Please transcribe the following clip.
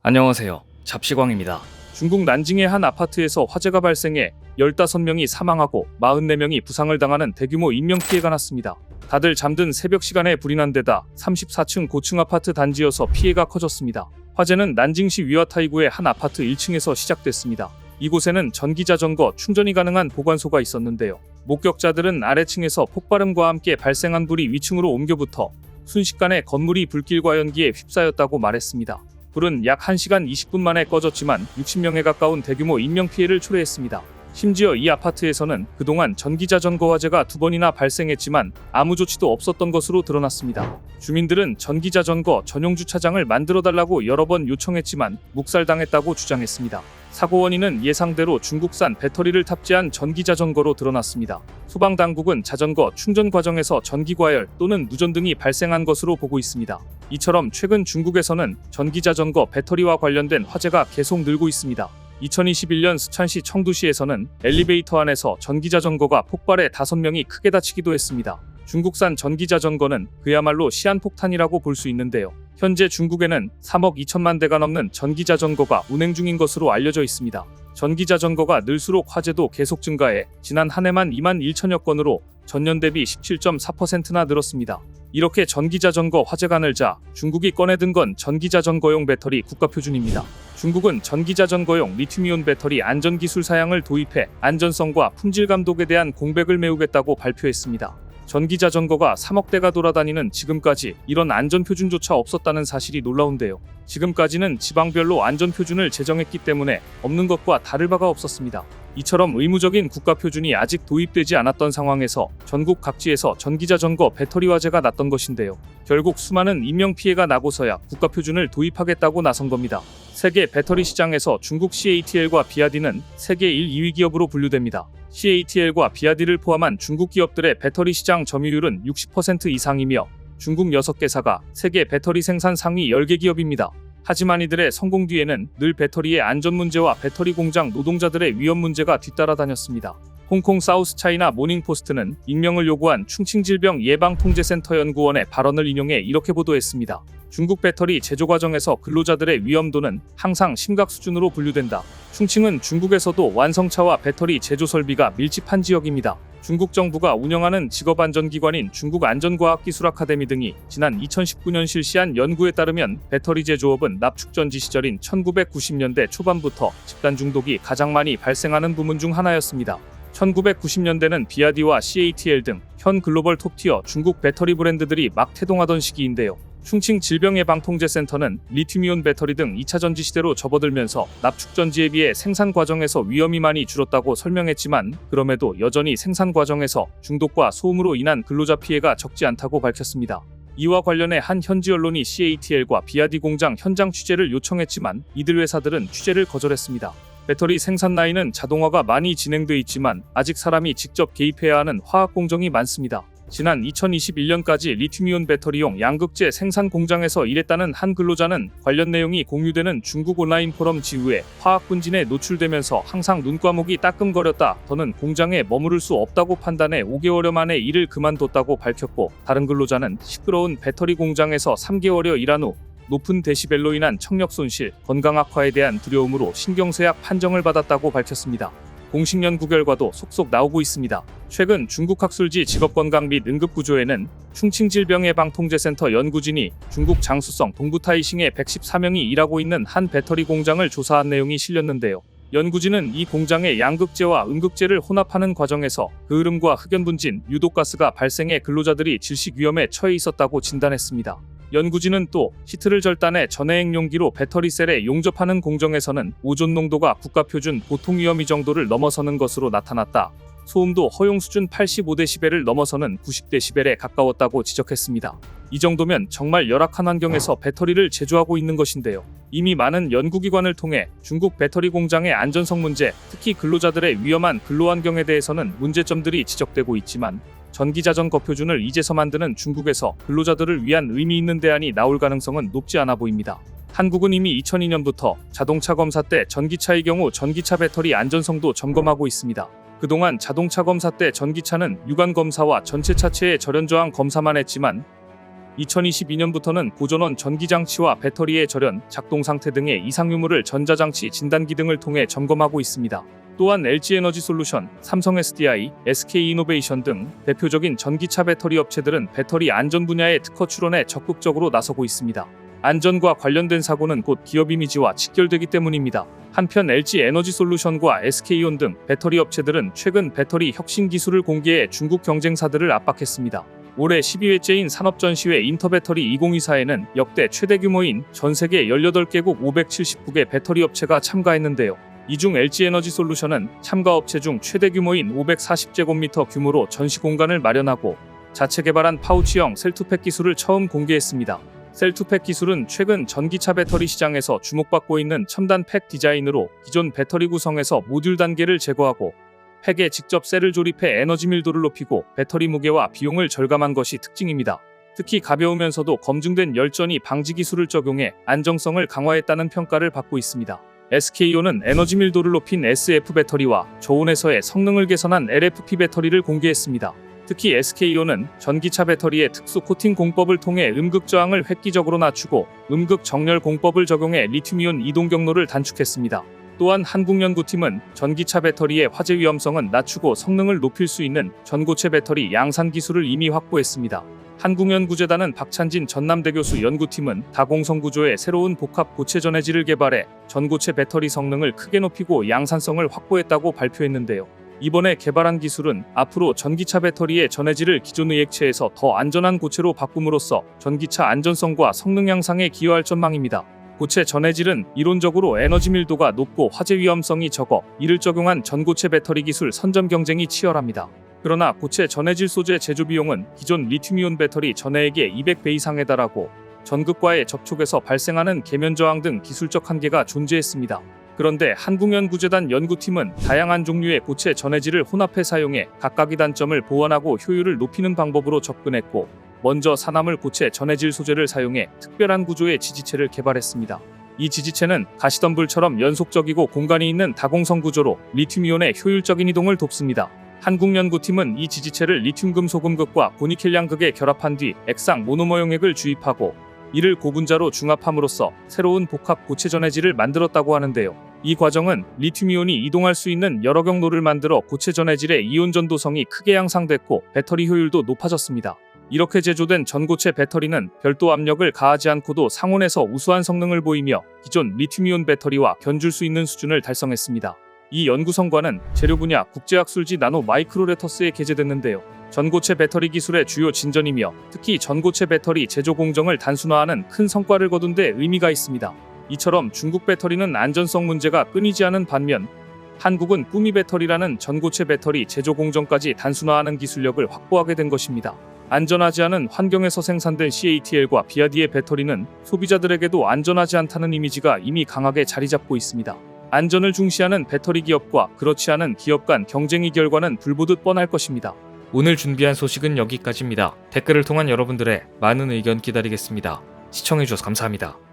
안녕하세요. 잡시광입니다. 중국 난징의 한 아파트에서 화재가 발생해 15명이 사망하고 44명이 부상을 당하는 대규모 인명피해가 났습니다. 다들 잠든 새벽 시간에 불이 난 데다 34층 고층 아파트 단지여서 피해가 커졌습니다. 화재는 난징시 위화타이구의 한 아파트 1층에서 시작됐습니다. 이곳에는 전기자전거 충전이 가능한 보관소가 있었는데요. 목격자들은 아래층에서 폭발음과 함께 발생한 불이 위층으로 옮겨붙어 순식간에 건물이 불길과 연기에 휩싸였다고 말했습니다. 불은 약 1시간 20분 만에 꺼졌지만 60명에 가까운 대규모 인명피해를 초래했습니다. 심지어 이 아파트에서는 그동안 전기자전거 화재가 2번이나 발생했지만 아무 조치도 없었던 것으로 드러났습니다. 주민들은 전기자전거 전용 주차장을 만들어달라고 여러 번 요청했지만 묵살당했다고 주장했습니다. 사고 원인은 예상대로 중국산 배터리를 탑재한 전기자전거로 드러났습니다. 소방당국은 자전거 충전 과정에서 전기과열 또는 누전 등이 발생한 것으로 보고 있습니다. 이처럼 최근 중국에서는 전기자전거 배터리와 관련된 화재가 계속 늘고 있습니다. 2021년 스촨시 청두시에서는 엘리베이터 안에서 전기자전거가 폭발해 5명이 크게 다치기도 했습니다. 중국산 전기자전거는 그야말로 시한폭탄이라고 볼 수 있는데요. 현재 중국에는 3억 2천만 대가 넘는 전기자전거가 운행 중인 것으로 알려져 있습니다. 전기자전거가 늘수록 화재도 계속 증가해 지난 한 해만 2만 1천여 건으로 전년 대비 17.4%나 늘었습니다. 이렇게 전기자전거 화재가 늘자 중국이 꺼내든 건 전기자전거용 배터리 국가표준입니다. 중국은 전기자전거용 리튬이온 배터리 안전기술 사양을 도입해 안전성과 품질 감독에 대한 공백을 메우겠다고 발표했습니다. 전기자전거가 3억 대가 돌아다니는 지금까지 이런 안전표준조차 없었다는 사실이 놀라운데요. 지금까지는 지방별로 안전표준을 제정했기 때문에 없는 것과 다를 바가 없었습니다. 이처럼 의무적인 국가표준이 아직 도입되지 않았던 상황에서 전국 각지에서 전기자전거 배터리 화재가 났던 것인데요. 결국 수많은 인명피해가 나고서야 국가표준을 도입하겠다고 나선 겁니다. 세계 배터리 시장에서 중국 CATL과 비아디는 세계 1, 2위 기업으로 분류됩니다. CATL과 비아디를 포함한 중국 기업들의 배터리 시장 점유율은 60% 이상이며 중국 6개사가 세계 배터리 생산 상위 10개 기업입니다. 하지만 이들의 성공 뒤에는 늘 배터리의 안전 문제와 배터리 공장 노동자들의 위험 문제가 뒤따라다녔습니다. 홍콩 사우스차이나 모닝포스트는 익명을 요구한 충칭질병예방통제센터 연구원의 발언을 인용해 이렇게 보도했습니다. 중국 배터리 제조 과정에서 근로자들의 위험도는 항상 심각 수준으로 분류된다. 충칭은 중국에서도 완성차와 배터리 제조 설비가 밀집한 지역입니다. 중국 정부가 운영하는 직업안전기관인 중국안전과학기술 아카데미 등이 지난 2019년 실시한 연구에 따르면 배터리 제조업은 납축전지 시절인 1990년대 초반부터 집단 중독이 가장 많이 발생하는 부문 중 하나였습니다. 1990년대는 비아디와 CATL 등 현 글로벌 톱티어 중국 배터리 브랜드들이 막 태동하던 시기인데요. 충칭 질병예방통제센터는 리튬이온 배터리 등 2차 전지 시대로 접어들면서 납축전지에 비해 생산 과정에서 위험이 많이 줄었다고 설명했지만 그럼에도 여전히 생산 과정에서 중독과 소음으로 인한 근로자 피해가 적지 않다고 밝혔습니다. 이와 관련해 한 현지 언론이 CATL과 비아디 공장 현장 취재를 요청했지만 이들 회사들은 취재를 거절했습니다. 배터리 생산 라인은 자동화가 많이 진행돼 있지만 아직 사람이 직접 개입해야 하는 화학 공정이 많습니다. 지난 2021년까지 리튬이온 배터리용 양극재 생산 공장에서 일했다는 한 근로자는 관련 내용이 공유되는 중국 온라인 포럼 지우에 화학 분진에 노출되면서 항상 눈과목이 따끔거렸다. 더는 공장에 머무를 수 없다고 판단해 5개월여 만에 일을 그만뒀다고 밝혔고, 다른 근로자는 시끄러운 배터리 공장에서 3개월여 일한 후 높은 데시벨로 인한 청력 손실, 건강 악화에 대한 두려움으로 신경쇠약 판정을 받았다고 밝혔습니다. 공식 연구 결과도 속속 나오고 있습니다. 최근 중국 학술지 직업건강 및 응급구조에는 충칭질병예방통제센터 연구진이 중국 장수성 동부타이싱에 114명이 일하고 있는 한 배터리 공장을 조사한 내용이 실렸는데요. 연구진은 이 공장의 양극재와 음극재를 혼합하는 과정에서 그을음과 흑연 분진, 유독가스가 발생해 근로자들이 질식 위험에 처해 있었다고 진단했습니다. 연구진은 또 시트를 절단해 전해액 용기로 배터리셀에 용접하는 공정에서는 오존 농도가 국가표준 보통 위험이 정도를 넘어서는 것으로 나타났다. 소음도 허용 수준 85dB를 넘어서는 90dB에 가까웠다고 지적했습니다. 이 정도면 정말 열악한 환경에서 배터리를 제조하고 있는 것인데요. 이미 많은 연구기관을 통해 중국 배터리 공장의 안전성 문제, 특히 근로자들의 위험한 근로환경에 대해서는 문제점들이 지적되고 있지만 전기자전거 표준을 이제서 만드는 중국에서 근로자들을 위한 의미 있는 대안이 나올 가능성은 높지 않아 보입니다. 한국은 이미 2002년부터 자동차 검사 때 전기차의 경우 전기차 배터리 안전성도 점검하고 있습니다. 그동안 자동차 검사 때 전기차는 유관 검사와 전체 차체의 절연 저항 검사만 했지만 2022년부터는 보존원 전기장치와 배터리의 절연, 작동 상태 등의 이상 유무를 전자장치 진단기 등을 통해 점검하고 있습니다. 또한 LG에너지솔루션, 삼성 SDI, SK이노베이션 등 대표적인 전기차 배터리 업체들은 배터리 안전 분야의 특허 출원에 적극적으로 나서고 있습니다. 안전과 관련된 사고는 곧 기업 이미지와 직결되기 때문입니다. 한편 LG에너지솔루션과 SK온 등 배터리 업체들은 최근 배터리 혁신 기술을 공개해 중국 경쟁사들을 압박했습니다. 올해 12회째인 산업전시회 인터배터리 2024에는 역대 최대 규모인 전 세계 18개국 579개 배터리 업체가 참가했는데요. 이 중 LG에너지솔루션은 참가 업체 중 최대 규모인 540제곱미터 규모로 전시 공간을 마련하고 자체 개발한 파우치형 셀투팩 기술을 처음 공개했습니다. 셀투팩 기술은 최근 전기차 배터리 시장에서 주목받고 있는 첨단 팩 디자인으로 기존 배터리 구성에서 모듈 단계를 제거하고 팩에 직접 셀을 조립해 에너지 밀도를 높이고 배터리 무게와 비용을 절감한 것이 특징입니다. 특히 가벼우면서도 검증된 열전이 방지 기술을 적용해 안정성을 강화했다는 평가를 받고 있습니다. SK온은 에너지 밀도를 높인 SF 배터리와 저온에서의 성능을 개선한 LFP 배터리를 공개했습니다. 특히 SK온은 전기차 배터리의 특수 코팅 공법을 통해 음극 저항을 획기적으로 낮추고 음극 정렬 공법을 적용해 리튬이온 이동 경로를 단축했습니다. 또한 한국연구팀은 전기차 배터리의 화재 위험성은 낮추고 성능을 높일 수 있는 전고체 배터리 양산 기술을 이미 확보했습니다. 한국연구재단은 박찬진 전남대 교수 연구팀은 다공성 구조의 새로운 복합 고체 전해질을 개발해 전고체 배터리 성능을 크게 높이고 양산성을 확보했다고 발표했는데요. 이번에 개발한 기술은 앞으로 전기차 배터리의 전해질을 기존의 액체에서 더 안전한 고체로 바꿈으로써 전기차 안전성과 성능 향상에 기여할 전망입니다. 고체 전해질은 이론적으로 에너지 밀도가 높고 화재 위험성이 적어 이를 적용한 전고체 배터리 기술 선점 경쟁이 치열합니다. 그러나 고체 전해질 소재 제조 비용은 기존 리튬이온 배터리 전해액의 200배 이상에 달하고 전극과의 접촉에서 발생하는 계면 저항 등 기술적 한계가 존재했습니다. 그런데 한국연구재단 연구팀은 다양한 종류의 고체 전해질을 혼합해 사용해 각각의 단점을 보완하고 효율을 높이는 방법으로 접근했고 먼저 산화물 고체 전해질 소재를 사용해 특별한 구조의 지지체를 개발했습니다. 이 지지체는 가시덤불처럼 연속적이고 공간이 있는 다공성 구조로 리튬이온의 효율적인 이동을 돕습니다. 한국연구팀은 이 지지체를 리튬금 소금극과 고니켈량극에 결합한 뒤 액상 모노머 용액을 주입하고 이를 고분자로 중합함으로써 새로운 복합 고체 전해질을 만들었다고 하는데요. 이 과정은 리튬이온이 이동할 수 있는 여러 경로를 만들어 고체 전해질의 이온 전도성이 크게 향상됐고 배터리 효율도 높아졌습니다. 이렇게 제조된 전고체 배터리는 별도 압력을 가하지 않고도 상온에서 우수한 성능을 보이며 기존 리튬이온 배터리와 견줄 수 있는 수준을 달성했습니다. 이 연구 성과는 재료 분야 국제학술지 나노 마이크로레터스에 게재됐는데요. 전고체 배터리 기술의 주요 진전이며 특히 전고체 배터리 제조 공정을 단순화하는 큰 성과를 거둔 데 의미가 있습니다. 이처럼 중국 배터리는 안전성 문제가 끊이지 않은 반면 한국은 꾸미 배터리라는 전고체 배터리 제조 공정까지 단순화하는 기술력을 확보하게 된 것입니다. 안전하지 않은 환경에서 생산된 CATL과 비아디의 배터리는 소비자들에게도 안전하지 않다는 이미지가 이미 강하게 자리 잡고 있습니다. 안전을 중시하는 배터리 기업과 그렇지 않은 기업 간 경쟁의 결과는 불보듯 뻔할 것입니다. 오늘 준비한 소식은 여기까지입니다. 댓글을 통한 여러분들의 많은 의견 기다리겠습니다. 시청해주셔서 감사합니다.